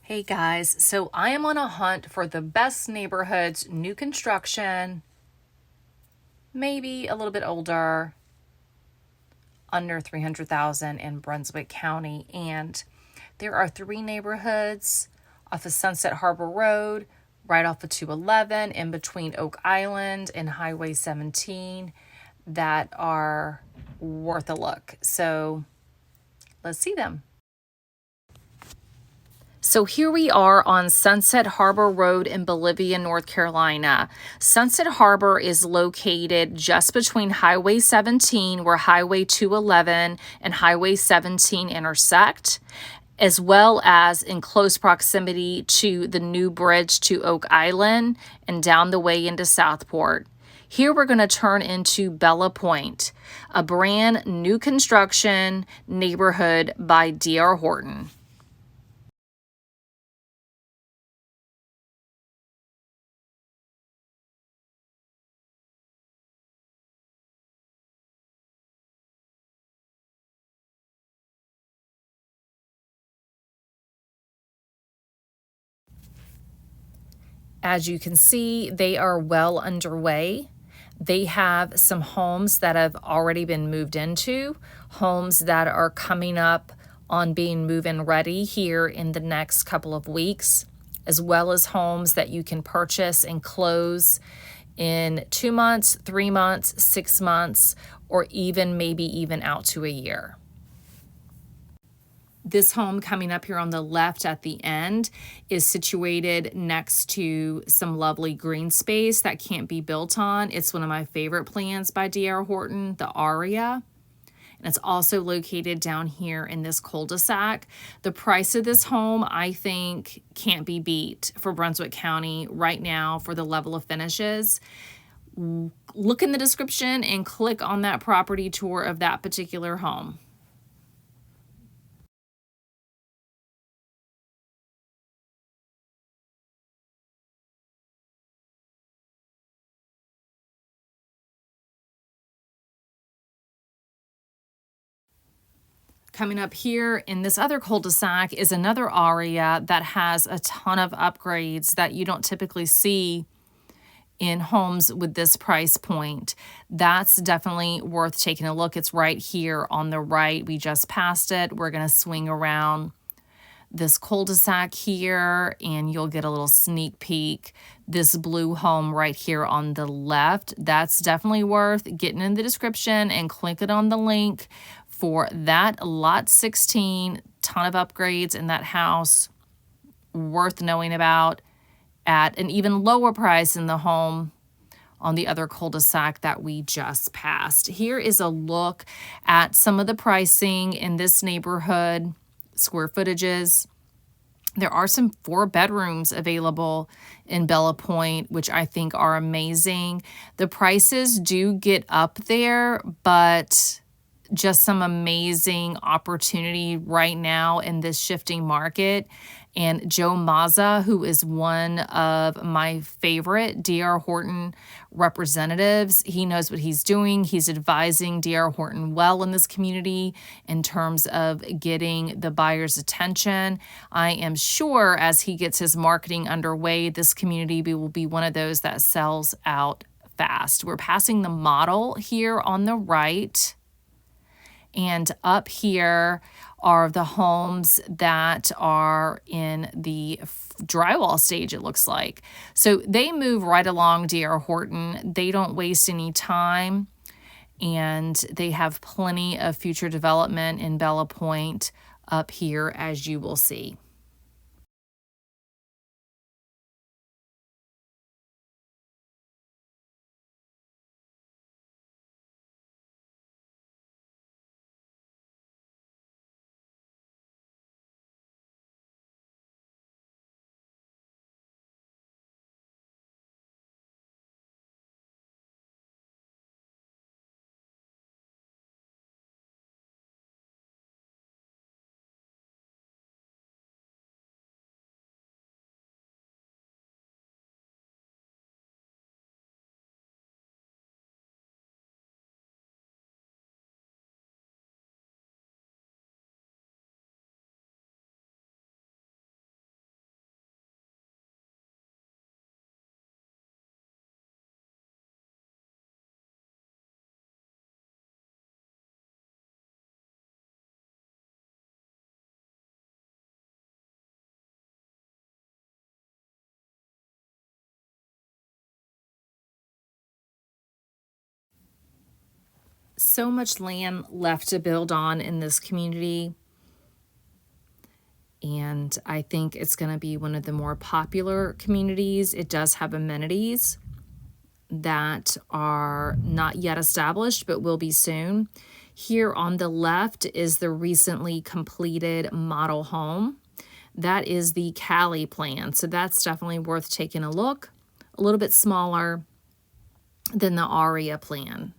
Hey guys, so I am on a hunt for the best neighborhoods, new construction, maybe a little bit older, under 300,000 in Brunswick County. And there are three neighborhoods off of Sunset Harbor Road, right off of 211, in between Oak Island and Highway 17 that are worth a look. So let's see them. So here we are on Sunset Harbor Road in Bolivia, North Carolina. Sunset Harbor is located just between Highway 17, where Highway 211 and Highway 17 intersect, as well as in close proximity to the new bridge to Oak Island and down the way into Southport. Here we're going to turn into Bella Point, a brand new construction neighborhood by D.R. Horton. As you can see, they are well underway. They have some homes that have already been moved into, homes that are coming up on being move-in ready here in the next couple of weeks, as well as homes that you can purchase and close in 2 months, 3 months, 6 months, or maybe even out to a year. This home coming up here on the left at the end is situated next to some lovely green space that can't be built on. It's one of my favorite plans by D.R. Horton, the Aria. And it's also located down here in this cul-de-sac. The price of this home, I think, can't be beat for Brunswick County right now for the level of finishes. Look in the description and click on that property tour of that particular home. Coming up here in this other cul-de-sac is another Aria that has a ton of upgrades that you don't typically see in homes with this price point. That's definitely worth taking a look. It's right here on the right. We just passed it. We're going to swing around this cul-de-sac here and you'll get a little sneak peek. This blue home right here on the left, that's definitely worth getting in the description and clicking on the link for that lot 16. Ton of upgrades in that house, worth knowing about at an even lower price in the home on the other cul-de-sac that we just passed. Here is a look at some of the pricing in this neighborhood, square footages. There are some 4 bedrooms available in Bella Point, which I think are amazing. The prices do get up there, but just some amazing opportunity right now in this shifting market. And Joe Mazza, who is one of my favorite D.R. Horton representatives, he knows what he's doing. He's advising D.R. Horton well in this community in terms of getting the buyer's attention. I am sure as he gets his marketing underway, this community will be one of those that sells out fast. We're passing the model here on the right. And up here are the homes that are in the drywall stage, it looks like. So they move right along D.R. Horton. They don't waste any time. And they have plenty of future development in Bella Point up here, as you will see. So much land left to build on in this community. And I think it's going to be one of the more popular communities. It does have amenities that are not yet established, but will be soon. Here on the left is the recently completed model home. That is the Cali plan. So that's definitely worth taking a look. A little bit smaller than the Aria plan.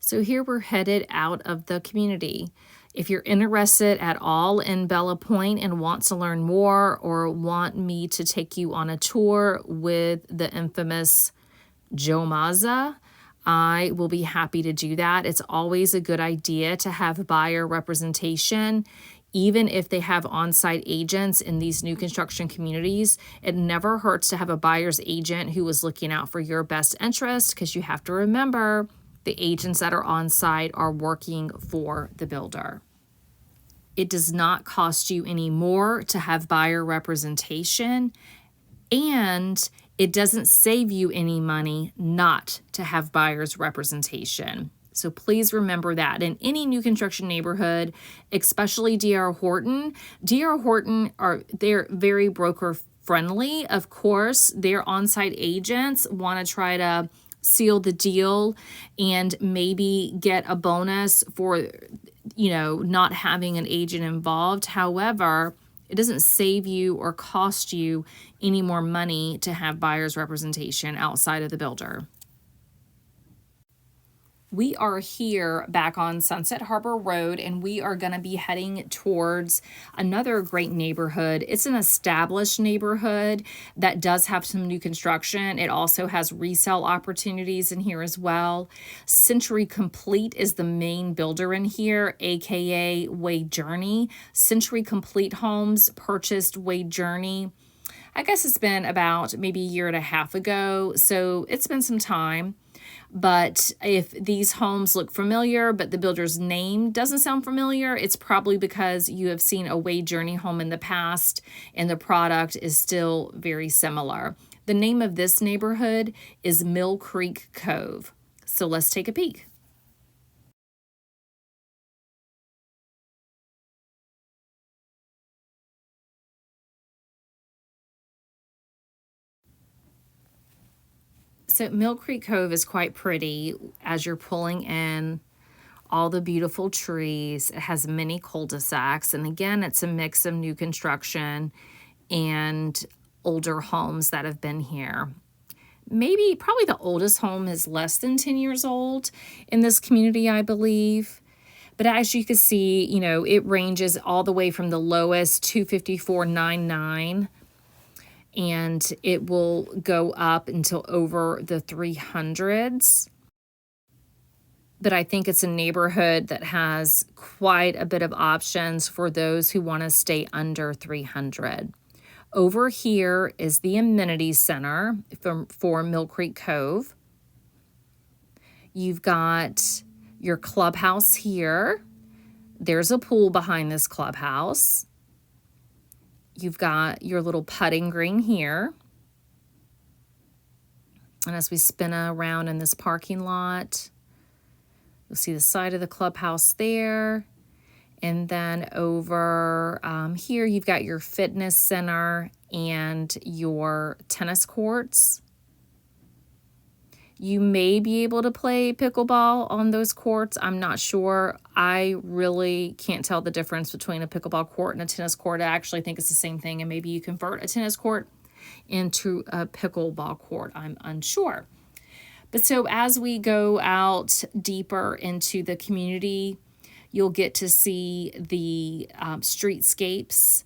So here we're headed out of the community. If you're interested at all in Bella Point and want to learn more or want me to take you on a tour with the infamous Joe Mazza, I will be happy to do that. It's always a good idea to have buyer representation. Even if they have on-site agents in these new construction communities, it never hurts to have a buyer's agent who is looking out for your best interest, because you have to remember the agents that are on site are working for the builder. It does not cost you any more to have buyer representation, and it doesn't save you any money not to have buyer's representation. So please remember that in any new construction neighborhood, especially D.R. Horton. D.R. Horton they're very broker friendly. Of course, their on-site agents want to try to seal the deal and maybe get a bonus for, not having an agent involved. However, it doesn't save you or cost you any more money to have buyer's representation outside of the builder. We are here back on Sunset Harbor Road, and we are going to be heading towards another great neighborhood. It's an established neighborhood that does have some new construction. It also has resale opportunities in here as well. Century Complete is the main builder in here, aka Wade Journey. Century Complete Homes purchased Wade Journey. I guess it's been about maybe a year and a half ago, so it's been some time. But if these homes look familiar, but the builder's name doesn't sound familiar, it's probably because you have seen a Wade Journey home in the past and the product is still very similar. The name of this neighborhood is Mill Creek Cove. So let's take a peek. So Mill Creek Cove is quite pretty as you're pulling in all the beautiful trees. It has many cul-de-sacs. And again, it's a mix of new construction and older homes that have been here. Probably the oldest home is less than 10 years old in this community, I believe. But as you can see, it ranges all the way from the lowest, $254.99, and it will go up until over the 300s. But I think it's a neighborhood that has quite a bit of options for those who want to stay under 300. Over here is the amenity center for Mill Creek Cove. You've got your clubhouse here. There's a pool behind this clubhouse. You've got your little putting green here. And as we spin around in this parking lot, you'll see the side of the clubhouse there. And then over here, you've got your fitness center and your tennis courts. You may be able to play pickleball on those courts. I'm not sure. I really can't tell the difference between a pickleball court and a tennis court. I actually think it's the same thing, and maybe you convert a tennis court into a pickleball court. I'm unsure. But so as we go out deeper into the community, you'll get to see the streetscapes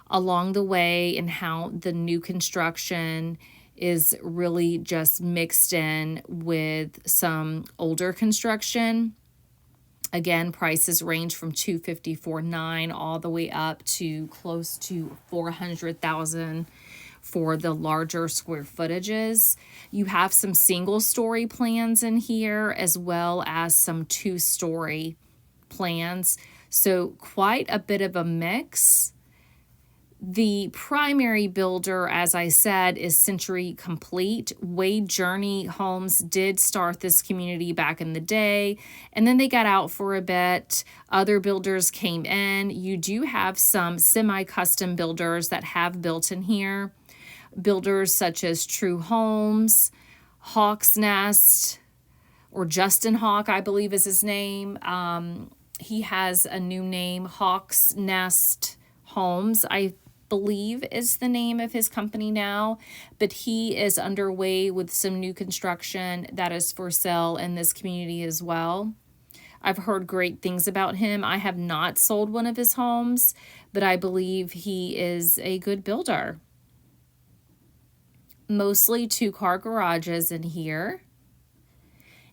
along the way and how the new construction is really just mixed in with some older construction. Again, prices range from $254.9 all the way up to close to $400,000 for the larger square footages. You have some single-story plans in here as well as some two-story plans. So quite a bit of a mix. The primary builder, as I said, is Century Complete. Wade Journey Homes did start this community back in the day, and then they got out for a bit. Other builders came in. You do have some semi-custom builders that have built in here. Builders such as True Homes, Hawk's Nest, or Justin Hawk, I believe is his name. He has a new name, Hawk's Nest Homes, I believe is the name of his company now, but he is underway with some new construction that is for sale in this community as well. I've heard great things about him. I have not sold one of his homes, but I believe he is a good builder. Mostly 2-car garages in here.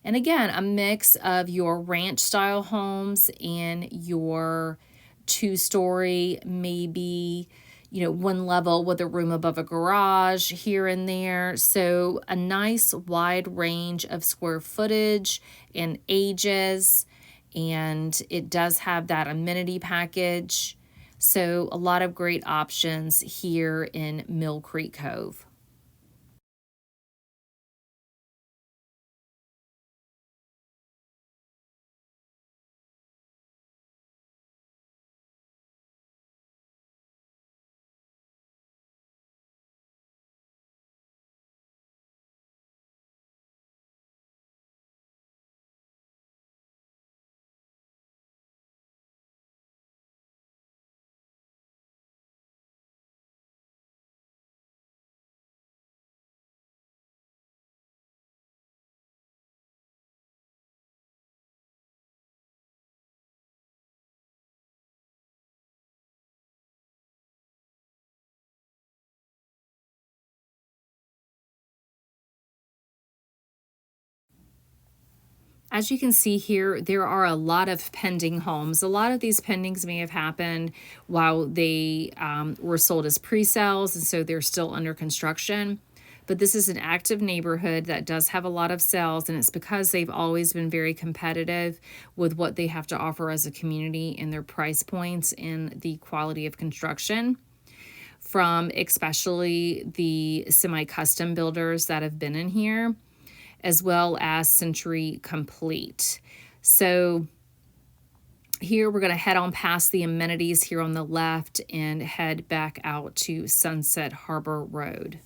And again, a mix of your ranch style homes and your 2-story, maybe, one level with a room above a garage here and there. So a nice wide range of square footage and ages. And it does have that amenity package. So a lot of great options here in Mill Creek Cove. As you can see here, there are a lot of pending homes. A lot of these pendings may have happened while they were sold as pre-sales, and so they're still under construction. But this is an active neighborhood that does have a lot of sales, and it's because they've always been very competitive with what they have to offer as a community and their price points and the quality of construction from especially the semi-custom builders that have been in here, as well as Century Complete. So here we're going to head on past the amenities here on the left and head back out to Sunset Harbor Road.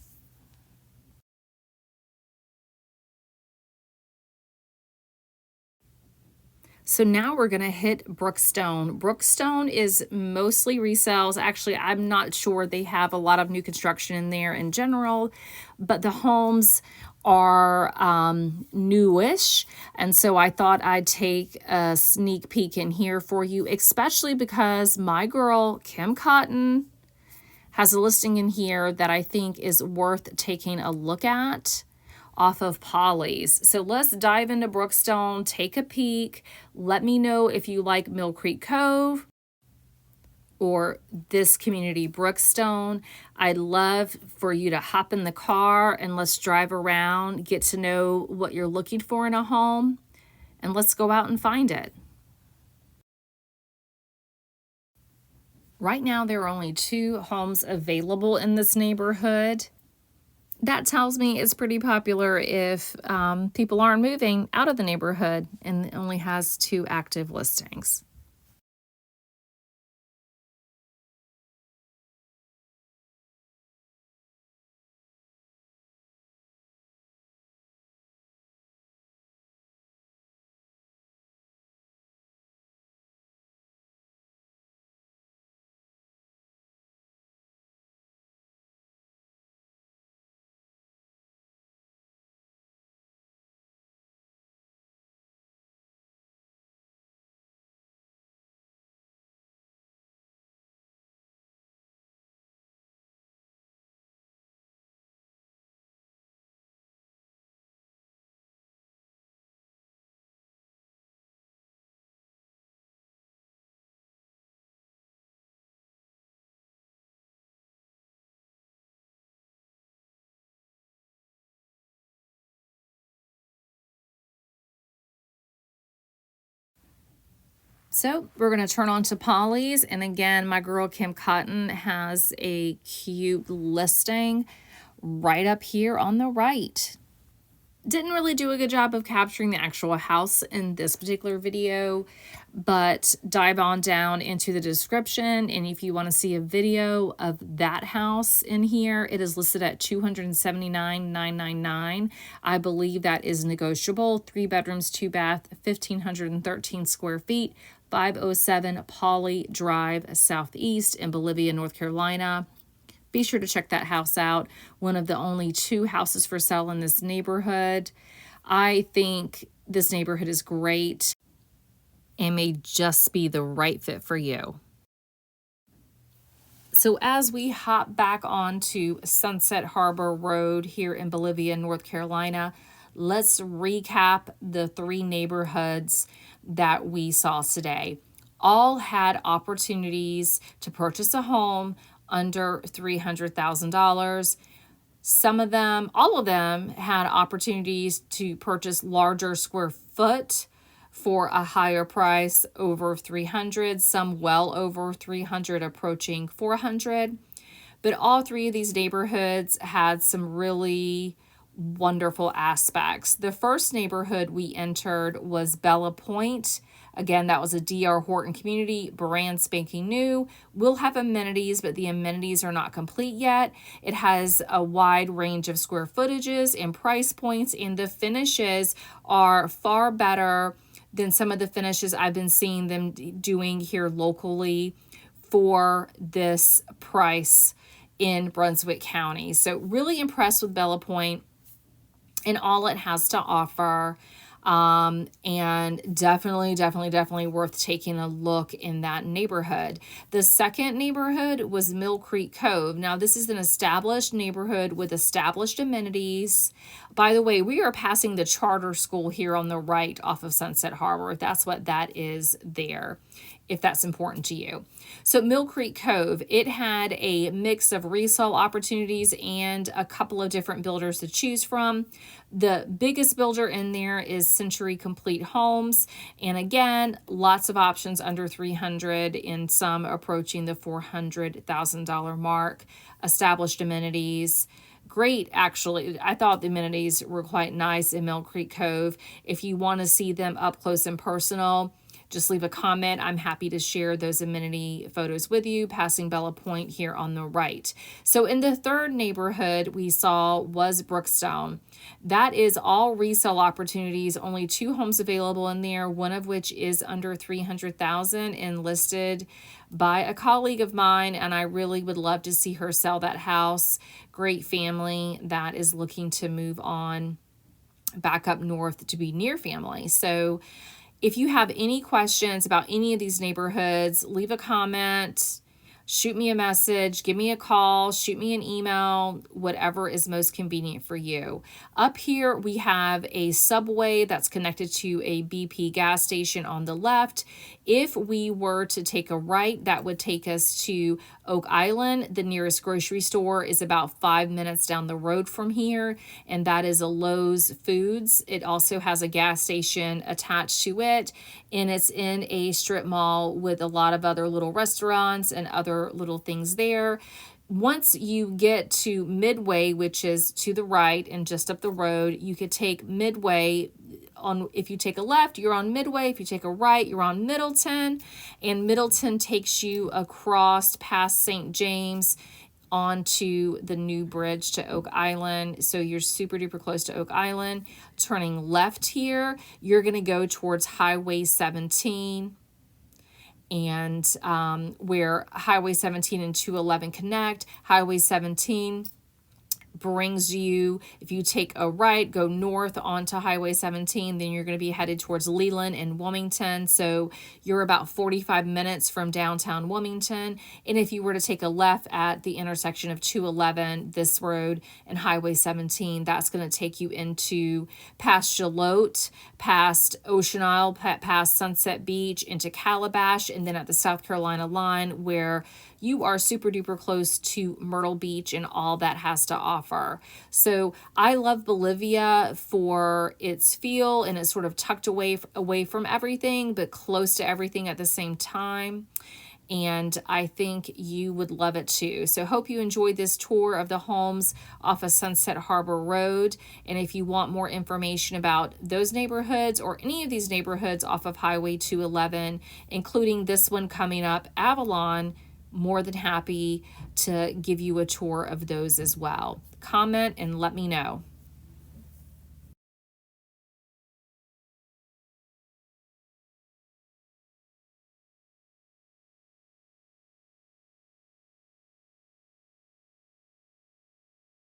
So now we're going to hit Brookstone. Brookstone is mostly resales. Actually, I'm not sure they have a lot of new construction in there in general, but the homes are newish. And so I thought I'd take a sneak peek in here for you, especially because my girl, Kim Cotton, has a listing in here that I think is worth taking a look at off of Polly's. So let's dive into Brookstone, take a peek. Let me know if you like Mill Creek Cove or this community, Brookstone. I'd love for you to hop in the car and let's drive around, get to know what you're looking for in a home, and let's go out and find it. Right now, there are only 2 homes available in this neighborhood. That tells me it's pretty popular if people aren't moving out of the neighborhood and it only has 2 active listings. So we're going to turn on to Polly's. And again, my girl Kim Cotton has a cute listing right up here on the right. Didn't really do a good job of capturing the actual house in this particular video, but dive on down into the description, and if you want to see a video of that house in here, it is listed at $279,999. I believe that is negotiable. 3 bedrooms, 2 bath, 1,513 square feet, 507 Polly Drive Southeast in Bolivia, North Carolina. Be sure to check that house out. One of the only 2 houses for sale in this neighborhood. I think this neighborhood is great and may just be the right fit for you. So as we hop back onto Sunset Harbor Road here in Bolivia, North Carolina, let's recap the 3 neighborhoods that we saw today. All had opportunities to purchase a home under $300,000. Some of them, all of them, had opportunities to purchase larger square foot for a higher price, over 300, some well over 300, approaching 400. But all 3 of these neighborhoods had some really wonderful aspects. The first neighborhood we entered was Bella Point. Again, that was a D.R. Horton community, brand spanking new. Will have amenities, but the amenities are not complete yet. It has a wide range of square footages and price points, and the finishes are far better than some of the finishes I've been seeing them doing here locally for this price in Brunswick County. So really impressed with Bella Point and all it has to offer. And definitely worth taking a look in that neighborhood. The second neighborhood was Mill Creek Cove. Now, this is an established neighborhood with established amenities. By the way, we are passing the charter school here on the right off of Sunset Harbor. That's what that is there, if that's important to you. So Mill Creek Cove, it had a mix of resale opportunities and a couple of different builders to choose from. The biggest builder in there is Century Complete Homes. And again, lots of options under $300 and some approaching the $400,000 mark. Established amenities. Great, actually. I thought the amenities were quite nice in Mill Creek Cove. If you want to see them up close and personal, just leave a comment. I'm happy to share those amenity photos with you, passing Bella Point here on the right. So in the third neighborhood we saw was Brookstone. That is all resale opportunities, only 2 homes available in there, one of which is under $300,000 and listed by a colleague of mine, and I really would love to see her sell that house. Great family that is looking to move on back up north to be near family. So if you have any questions about any of these neighborhoods, leave a comment, shoot me a message, give me a call, shoot me an email, whatever is most convenient for you. Up here, we have a subway that's connected to a BP gas station on the left. If we were to take a right, that would take us to Oak Island. The nearest grocery store is about 5 minutes down the road from here, and that is a Lowe's Foods. It also has a gas station attached to it, and it's in a strip mall with a lot of other little restaurants and other little things there. Once you get to Midway, which is to the right and just up the road, you could take Midway. If you take a left, you're on Midway. If you take a right, you're on Middleton, and Middleton takes you across past St. James onto the new bridge to Oak Island. So you're super duper close to Oak Island. Turning left here, you're going to go towards Highway 17, and where Highway 17 and 211 connect. Highway 17 brings you, if you take a right, go north onto Highway 17, then you're going to be headed towards Leland and Wilmington. So you're about 45 minutes from downtown Wilmington. And if you were to take a left at the intersection of 211, this road, and Highway 17, that's going to take you into past Shallotte, past Ocean Isle, past Sunset Beach, into Calabash, and then at the South Carolina line, where you are super duper close to Myrtle Beach and all that has to offer offer. So I love Bolivia for its feel, and it's sort of tucked away from everything, but close to everything at the same time. And I think you would love it too. So hope you enjoyed this tour of the homes off of Sunset Harbor Road. And if you want more information about those neighborhoods or any of these neighborhoods off of Highway 211, including this one coming up, Avalon, more than happy to give you a tour of those as well. Comment and let me know.